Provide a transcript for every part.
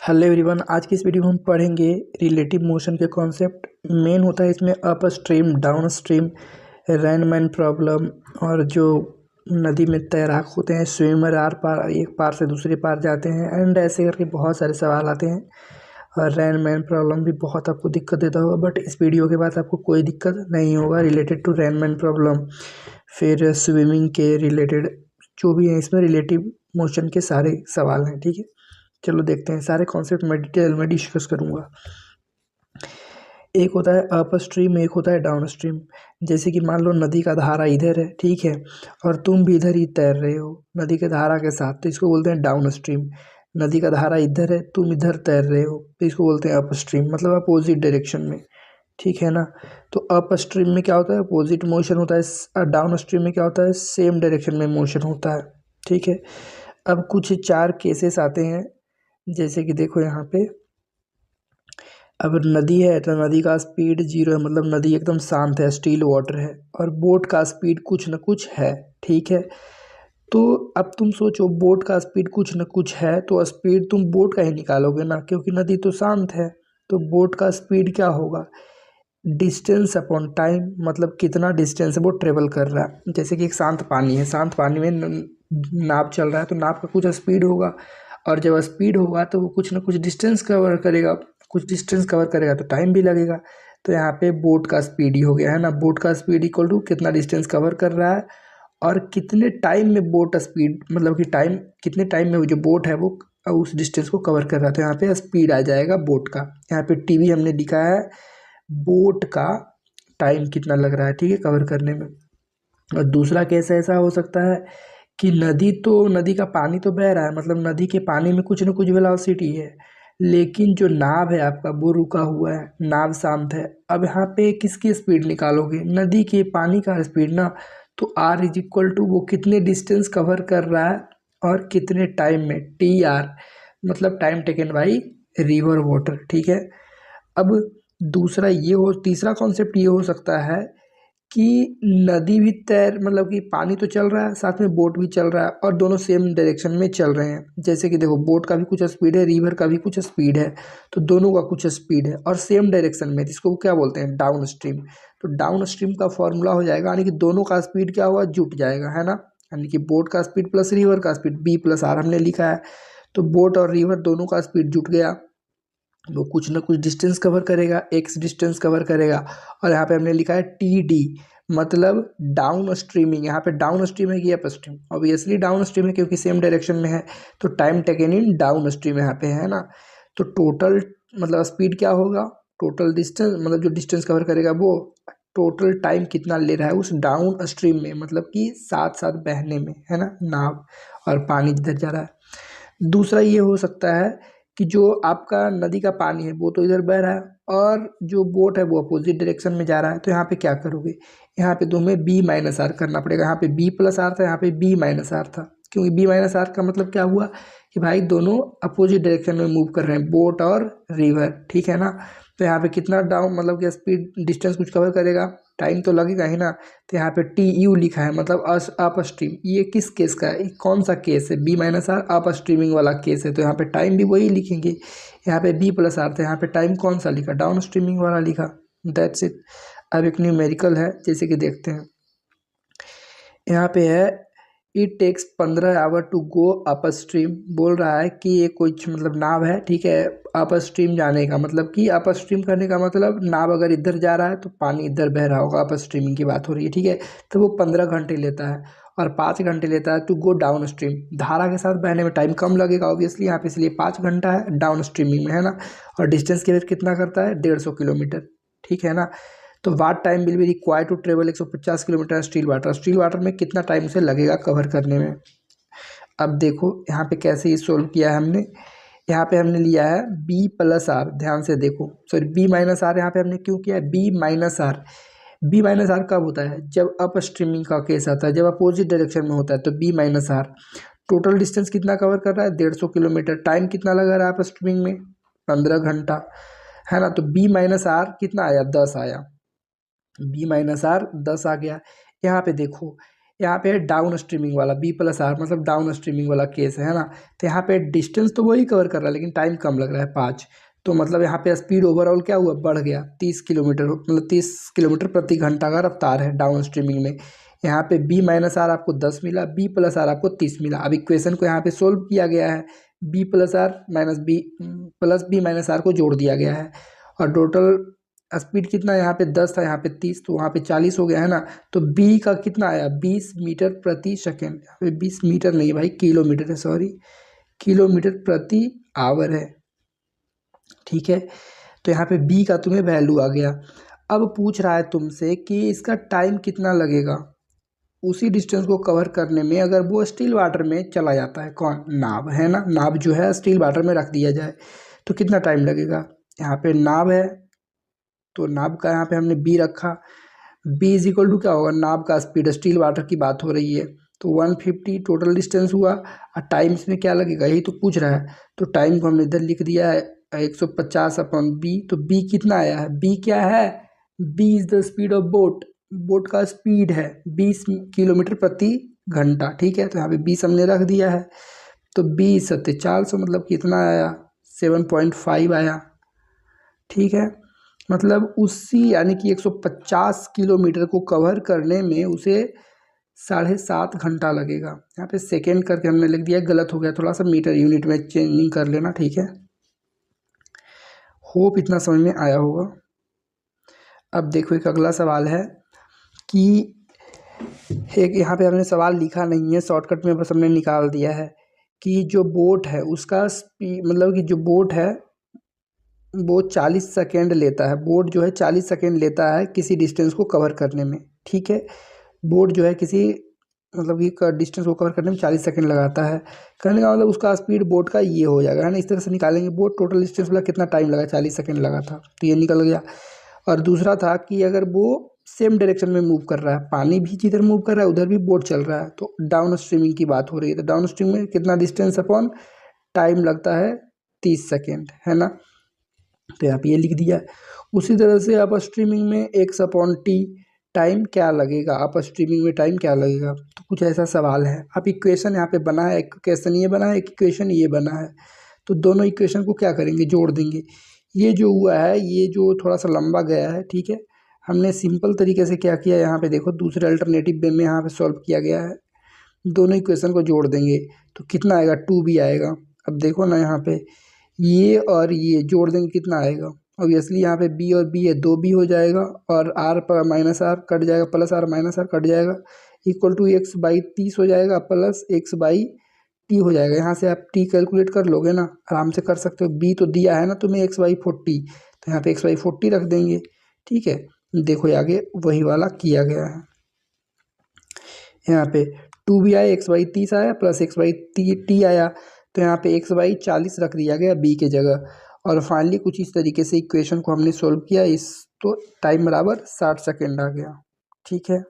Hello everyone, आज की इस वीडियो में हम पढ़ेंगे रिलेटिव मोशन के कॉन्सेप्ट। मेन होता है इसमें upstream, downstream, rain man problem, और जो नदी में तैराक होते हैं, स्विमर आर पार एक पार से दूसरे पार जाते हैं, एंड ऐसे करके बहुत सारे सवाल आते हैं। और रैनमैन प्रॉब्लम भी बहुत आपको दिक्कत देता होगा, बट इस वीडियो के बाद आपको कोई दिक्कत नहीं होगा रिलेटेड टू रैनमैन प्रॉब्लम। फिर स्विमिंग के रिलेटेड जो भी है, इसमें रिलेटिव मोशन के सारे सवाल हैं। ठीक है, चलो देखते हैं। सारे कॉन्सेप्ट मैं डिटेल में डिस्कस करूंगा। एक होता है अप स्ट्रीम, एक होता है डाउन स्ट्रीम। जैसे कि मान लो नदी का धारा इधर है, ठीक है, और तुम भी इधर ही तैर रहे हो नदी के धारा के साथ, तो इसको बोलते हैं डाउन स्ट्रीम। नदी का धारा इधर है, तुम इधर तैर रहे हो, तो इसको बोलते हैं अप स्ट्रीम, मतलब अपोजिट डायरेक्शन में। ठीक है ना। तो अप स्ट्रीम में क्या होता है, अपोजिट मोशन होता है। डाउन स्ट्रीम में क्या होता है, सेम डायरेक्शन में मोशन होता है। ठीक है। अब कुछ चार केसेस आते हैं, जैसे कि देखो यहाँ पे। अब नदी है तो नदी का स्पीड 0 है, मतलब नदी एकदम शांत है, स्टिल वाटर है, और बोट का स्पीड कुछ न कुछ है। ठीक है। तो अब तुम सोचो, बोट का स्पीड कुछ न कुछ है, तो स्पीड तुम बोट का ही निकालोगे ना, क्योंकि नदी तो शांत है। तो बोट का स्पीड क्या होगा, डिस्टेंस अपॉन टाइम, मतलब कितना डिस्टेंस वो ट्रेवल कर रहा है। जैसे कि एक शांत पानी है, शांत पानी में नाव चल रहा है, तो नाव का कुछ स्पीड होगा, और जब स्पीड होगा तो वो कुछ ना कुछ डिस्टेंस कवर करेगा। कुछ डिस्टेंस कवर करेगा तो टाइम भी लगेगा। तो यहाँ पे बोट का स्पीड ही हो गया है ना। बोट का स्पीड इक्वल टू कितना डिस्टेंस कवर कर रहा है और कितने टाइम में बोट स्पीड, मतलब कि टाइम कितने टाइम में वो जो बोट है वो उस डिस्टेंस को कवर कर रहा है। तो यहाँ पे स्पीड आ जाएगा बोट का। यहाँ पे टीवी हमने लिखा है बोट का टाइम कितना लग रहा है, ठीक है, कवर करने में। और दूसरा केस ऐसा हो सकता है कि नदी का पानी तो बह रहा है, मतलब नदी के पानी में कुछ न कुछ वेलोसिटी है, लेकिन जो नाव है आपका वो रुका हुआ है, नाव शांत है। अब यहाँ पे किसकी स्पीड निकालोगे, नदी के पानी का स्पीड ना। तो आर इज इक्वल टू वो कितने डिस्टेंस कवर कर रहा है और कितने टाइम में, टी आर, मतलब time taken by river water. ठीक है। अब तीसरा कॉन्सेप्ट ये हो सकता है कि नदी भी तैर, मतलब कि पानी तो चल रहा है, साथ में बोट भी चल रहा है, और दोनों सेम डायरेक्शन में चल रहे हैं। जैसे कि देखो, बोट का भी कुछ स्पीड है, रिवर का भी कुछ स्पीड है, तो दोनों का कुछ स्पीड है और सेम डायरेक्शन में, जिसको क्या बोलते हैं, डाउन स्ट्रीम। तो डाउन स्ट्रीम का फॉर्मूला हो जाएगा, यानी कि दोनों का स्पीड क्या हुआ, जुट जाएगा, है ना। यानी कि बोट का स्पीड प्लस रिवर का स्पीड, बी प्लस आर हमने लिखा है। तो बोट और रिवर दोनों का स्पीड जुट गया, वो कुछ ना कुछ डिस्टेंस कवर करेगा, एक्स डिस्टेंस कवर करेगा। और यहाँ पे हमने लिखा है टी डी, मतलब डाउन स्ट्रीमिंग। यहाँ पे डाउन स्ट्रीम है कि up stream, obviously down stream है क्योंकि सेम डायरेक्शन में है। तो time taken in down stream यहाँ पे है ना। तो टोटल मतलब स्पीड क्या होगा, टोटल डिस्टेंस, मतलब जो डिस्टेंस कवर करेगा वो, टोटल टाइम कितना ले रहा है उस डाउन स्ट्रीम में, मतलब कि साथ साथ बहने में, है ना, नाव और पानी जिधर जा रहा है। दूसरा ये हो सकता है कि जो आपका नदी का पानी है वो तो इधर बह रहा है, और जो बोट है वो अपोजिट डायरेक्शन में जा रहा है। तो यहाँ पे क्या करोगे, यहाँ पे तुम्हें बी माइनस आर करना पड़ेगा। यहाँ पे बी प्लस आर था, यहाँ पे बी माइनस आर था, क्योंकि बी माइनस आर का मतलब क्या हुआ कि भाई दोनों अपोजिट डायरेक्शन में मूव कर रहे हैं, बोट और रिवर। ठीक है ना। तो यहाँ पे कितना डाउन, मतलब कि स्पीड डिस्टेंस कुछ कवर करेगा, टाइम तो लगेगा ही ना। तो यहाँ पे टी यू लिखा है, मतलब अप स्ट्रीम। ये किस केस का है, ये कौन सा केस है, b minus r up streaming वाला केस है। तो यहाँ पे टाइम भी वही लिखेंगे। यहाँ पे बी प्लस आर था, यहाँ पे टाइम कौन सा लिखा, डाउन स्ट्रीमिंग वाला लिखा। That's it. अब एक न्यूमेरिकल है, जैसे कि देखते हैं। यहाँ पे है it takes 15 hour to go upstream. बोल रहा है कि ये कुछ मतलब नाव है, ठीक है, अप स्ट्रीम जाने का मतलब कि अप स्ट्रीम करने का मतलब नाव अगर इधर जा रहा है तो पानी इधर बह रहा होगा, अप स्ट्रीमिंग की बात हो रही है। ठीक है। तो वो 15 घंटे लेता है, और 5 घंटे लेता है टू गो डाउन स्ट्रीम। धारा के साथ बहने में टाइम कम लगेगा ऑब्वियसली यहाँ पे, इसलिए 5 घंटा है डाउन स्ट्रीमिंग में, है ना। और डिस्टेंस के रेट कितना करता है, 150 किलोमीटर। ठीक है ना। तो what time will be required to travel 150 kilometre still water. Still water में कितना टाइम उसे लगेगा कवर करने में। अब देखो यहाँ पे कैसे ये सोल्व किया है हमने। यहाँ पे हमने लिया है बी प्लस आर, ध्यान से देखो, सॉरी बी माइनस आर। यहाँ पे हमने क्यों किया है b minus r. B minus r कब होता है, जब अप स्ट्रीमिंग का केस आता है, जब अपोजिट डायरेक्शन में होता है, तो b minus r. Total distance कितना कवर कर रहा है, 150 किलोमीटर। टाइम कितना लगा रहा है अप स्ट्रीमिंग में, 15 घंटा, है ना। तो बी माइनस आर कितना आया, 10 आया। बी माइनस आर 10 आ गया। यहाँ पे देखो, यहाँ पे डाउन स्ट्रीमिंग वाला बी प्लस आर मतलब डाउन स्ट्रीमिंग वाला केस है ना। तो यहाँ पे डिस्टेंस तो वही कवर कर रहा है लेकिन टाइम कम लग रहा है 5। तो मतलब यहाँ पे स्पीड ओवरऑल क्या हुआ, बढ़ गया 30 किलोमीटर, मतलब 30 किलोमीटर प्रति घंटा का रफ्तार है डाउन स्ट्रीमिंग में। यहाँ पे बी माइनस आर आपको 10 मिला, बी प्लस आर आपको 30 मिला। अब इक्वेशन को यहाँ पे सोल्व किया गया है, b plus r minus b plus b minus r को जोड़ दिया गया है। और टोटल स्पीड कितना, यहाँ पे 10 था, यहाँ पे 30, तो वहाँ पे 40 हो गया है ना। तो बी का कितना आया, 20 मीटर प्रति सेकेंड। यहाँ पे 20 मीटर नहीं भाई, किलोमीटर है, सॉरी, किलोमीटर प्रति आवर है, ठीक है। तो यहाँ पे बी का तुम्हें वैल्यू आ गया। अब पूछ रहा है तुमसे कि इसका टाइम कितना लगेगा उसी डिस्टेंस को कवर करने में अगर वो स्टील वाटर में चला जाता है। कौन, नाव है ना, नाव जो है स्टील वाटर में रख दिया जाए तो कितना टाइम लगेगा। यहाँ पे नाव है तो नाव का यहाँ पे हमने बी रखा, बी इज इक्वल टू क्या होगा, नाव का स्पीड, स्टील वाटर की बात हो रही है तो 150 टोटल डिस्टेंस हुआ। और टाइम इसमें क्या लगेगा यही तो पूछ रहा है, तो टाइम को हमने इधर लिख दिया है 150 अपॉन बी। तो बी कितना आया है, बी क्या है, b is the speed of boat, boat का स्पीड है 20 किलोमीटर प्रति घंटा, ठीक है। तो यहाँ पे 20 हमने रख दिया है। तो 20 सत्ते 400 मतलब कितना आया, 7.5 आया, ठीक है। मतलब उसी यानी कि 150 किलोमीटर को कवर करने में उसे 7.5 घंटा लगेगा। यहाँ पे सेकेंड करके हमने लिख दिया, गलत हो गया, थोड़ा सा मीटर यूनिट में चेंजिंग कर लेना, ठीक है। होप इतना समझ में आया होगा। अब देखो एक अगला सवाल है कि एक यहाँ पे हमने सवाल लिखा नहीं है, शॉर्टकट में बस हमने निकाल दिया है कि जो बोट है उसका स्पीड, मतलब कि जो बोट है वो 40 सेकेंड लेता है, बोट जो है 40 सेकेंड लेता है किसी डिस्टेंस को कवर करने में, ठीक है। बोट जो है किसी मतलब कि डिस्टेंस को कवर करने में 40 सेकेंड लगाता है। कहने का मतलब उसका स्पीड बोट का ये हो जाएगा, है ना। इस तरह से निकालेंगे बोट टोटल डिस्टेंस वाला कितना टाइम लगा, 40 सेकेंड लगा था, तो ये निकल गया। और दूसरा था कि अगर वो सेम डायरेक्शन में मूव कर रहा है, पानी भी जिधर मूव कर रहा है उधर भी बोट चल रहा है, तो डाउन स्ट्रीमिंग की बात हो रही है। तो डाउन स्ट्रीम में कितना डिस्टेंस अपॉन टाइम लगता है, 30 सेकेंड, है ना। तो यहाँ पे ये लिख दिया। उसी तरह से अप स्ट्रीमिंग में एक्स अपॉन टी टाइम क्या लगेगा, अप स्ट्रीमिंग में टाइम क्या लगेगा, तो कुछ ऐसा सवाल है। अब इक्वेशन यहाँ पे बना है, एक क्वेश्चन ये बना है, एक इक्वेशन ये बना है, तो दोनों इक्वेशन को क्या करेंगे, जोड़ देंगे। ये जो हुआ है ये जो थोड़ा सा लंबा गया है, ठीक है। हमने सिंपल तरीके से क्या किया, यहाँ पे देखो दूसरे अल्टरनेटिव वे में यहाँ पे सॉल्व किया गया है। दोनों इक्वेशन को जोड़ देंगे तो कितना आएगा, 2b आएगा। अब देखो ना यहाँ पे ये और ये जोड़ देंगे कितना आएगा, ऑब्वियसली यहाँ पे b और b है, 2b हो जाएगा, और r पर माइनस आर कट जाएगा, plus r minus r cut जाएगा, इक्वल टू एक्स बाई 30 हो जाएगा, प्लस एक्स बाई टी हो जाएगा। यहाँ से आप t कैलकुलेट कर लोगे ना, आराम से कर सकते हो। b तो दिया है ना तुम्हें एक्स बाई 40, तो यहाँ पे एक्स बाई 40 रख देंगे, ठीक है। देखो आगे वही वाला किया गया है, यहाँ पे 2b आया, एक्स बाई 30 आया, प्लस एक्स बाई टी आया, तो यहाँ पे एक्स बाई 40 रख दिया गया b के जगह। और फाइनली कुछ इस तरीके से इक्वेशन को हमने सोल्व किया, इस तो टाइम बराबर 60 सेकेंड आ गया, ठीक है।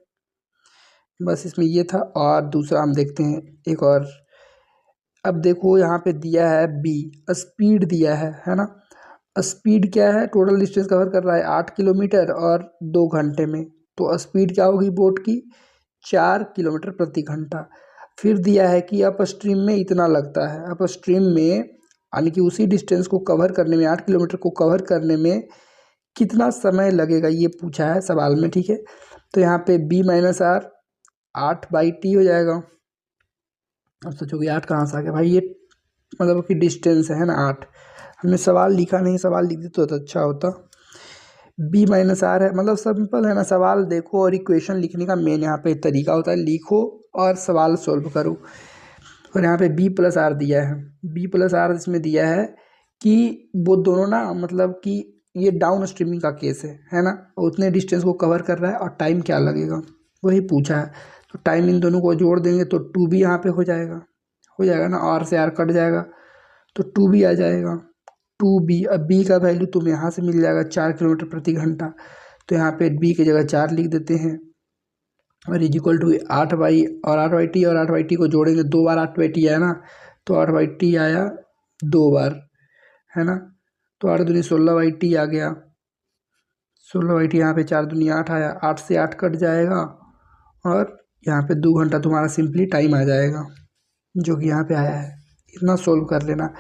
बस इसमें ये था। और दूसरा हम देखते हैं एक और। अब देखो यहाँ पे दिया है b, स्पीड दिया है ना। स्पीड क्या है, टोटल डिस्टेंस कवर कर रहा है 8 किलोमीटर और 2 घंटे में, तो स्पीड क्या होगी बोट की, 4 किलोमीटर प्रति घंटा। फिर दिया है कि अप स्ट्रीम में इतना लगता है, अप स्ट्रीम में यानी कि उसी डिस्टेंस को कवर करने में, 8 किलोमीटर को कवर करने में कितना समय लगेगा, ये पूछा है सवाल में, ठीक है। तो यहाँ पे b माइनस आर 8/t हो जाएगा। अब सोचोगे 8 कहाँ से आ गया भाई, ये मतलब कि डिस्टेंस है ना 8, हमने सवाल लिखा नहीं, सवाल लिख देते तो अच्छा होता। b माइनस आर है, मतलब सिंपल है ना, सवाल देखो और इक्वेशन लिखने का मेन यहाँ पे तरीका होता है, लिखो और सवाल सोल्व करो। और यहाँ पे b प्लस आर दिया है, b प्लस आर इसमें दिया है कि वो दोनों ना, मतलब कि ये डाउन स्ट्रीमिंग का केस है ना, उतने डिस्टेंस को कवर कर रहा है और टाइम क्या लगेगा वही पूछा है। तो टाइम इन दोनों को जोड़ देंगे तो 2b यहाँ पे हो जाएगा ना, r से r कट जाएगा तो 2b आ जाएगा, 2b। अब b का वैल्यू तुम्हें यहाँ से मिल जाएगा 4 किलोमीटर प्रति घंटा, तो यहाँ पे b की जगह 4 लिख देते हैं, और इज इक्वल टू 8/, और 8/t और 8/t को जोड़ेंगे, 2 बार 8/t आया ना, तो 8/t आया 2 बार, है ना। तो 8 दूनी 16/t आ गया, 16/t यहाँ पे 4 दूनी 8 आया, 8 से 8 कट जाएगा और यहाँ पे 2 घंटा तुम्हारा सिंपली टाइम आ जाएगा, जो कि यहाँ पे आया है। इतना सोल्व कर लेना।